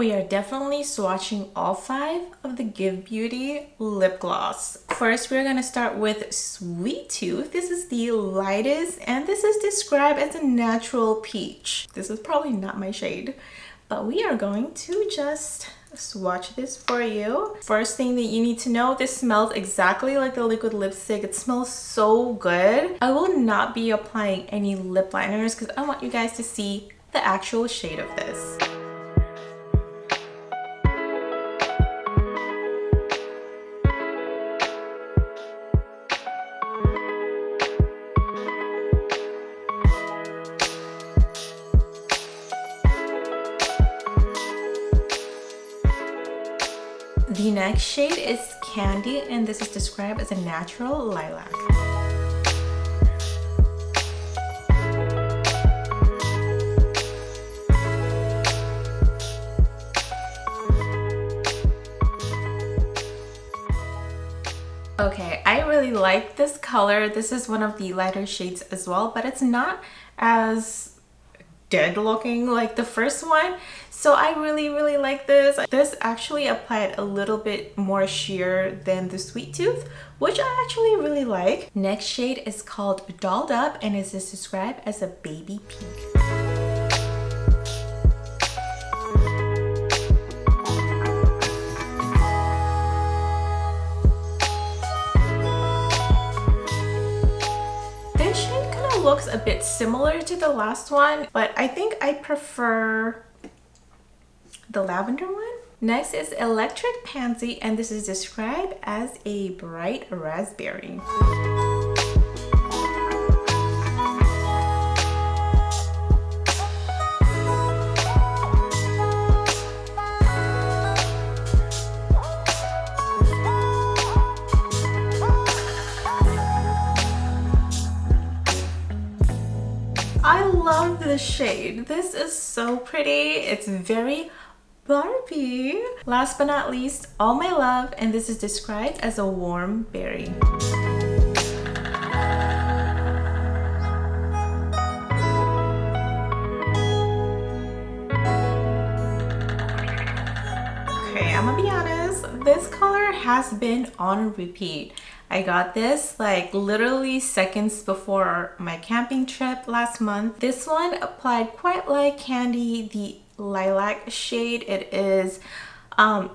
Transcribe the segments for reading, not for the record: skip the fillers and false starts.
We are definitely swatching all 5 of the Give Beauty lip gloss. First, we're going to start with Sweet Tooth. This is the lightest, and this is described as a natural peach. This is probably not my shade, but we are going to just swatch this for you. First thing that you need to know, this smells exactly like the liquid lipstick. It smells so good. I will not be applying any lip liners because I want you guys to see the actual shade of this. The next shade is Candy, and this is described as a natural lilac. Okay, I really like this color. This is one of the lighter shades as well, but it's not as dead looking like the first one, so I really like this. This actually applied a little bit more sheer than the Sweet Tooth, which I actually really like. Next shade is called Dolled Up, and it is described as a baby pink. Looks a bit similar to the last one, but I think I prefer the lavender one. Next is Electric Pansy, and this is described as a bright raspberry. I love this shade. This is so pretty. It's very Barbie. Last but not least, All My Love, and this is described as a warm berry. Okay, I'm gonna be honest, this color has been on repeat. I got this like literally seconds before my camping trip last month. This one applied quite like Candy, the lilac shade. It is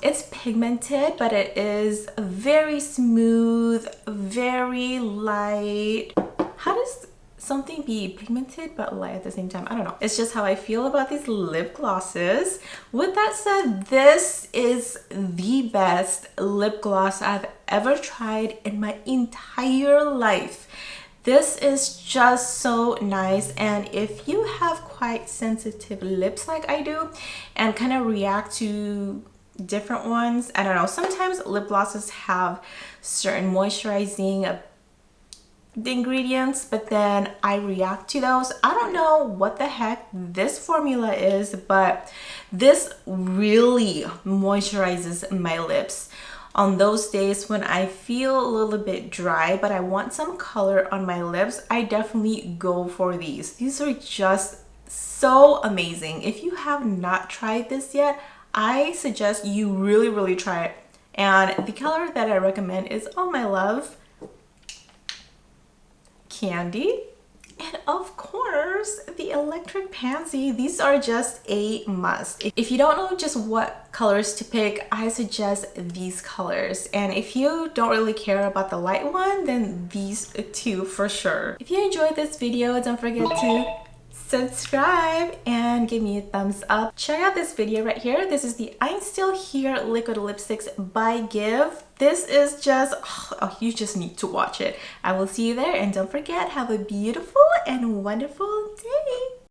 it's pigmented, but it is very smooth, very light. How does something be pigmented but light at the same time? I don't know. It's just how I feel about these lip glosses. With that said, this is the best lip gloss I've ever tried in my entire life. This is just so nice, and if you have quite sensitive lips like I do and kind of react to different ones, I don't know, sometimes lip glosses have certain moisturizing the ingredients, but then I react to those. I don't know what the heck this formula is, but this really moisturizes my lips on those days when I feel a little bit dry but I want some color on my lips. I definitely go for these are just so amazing. If you have not tried this yet, I suggest you really try it. And the color that I recommend is All My Love, Candy, and of course the Electric Pansy. These are just a must. If you don't know just what colors to pick, I suggest these colors, and if you don't really care about the light one, then these two for sure. If you enjoyed this video, don't forget to subscribe and give me a thumbs up. Check out this video right here. This is the I'm Still Here liquid lipsticks by Give. This is just, oh, you just need to watch it. I will see you there, and don't forget, have a beautiful and wonderful day.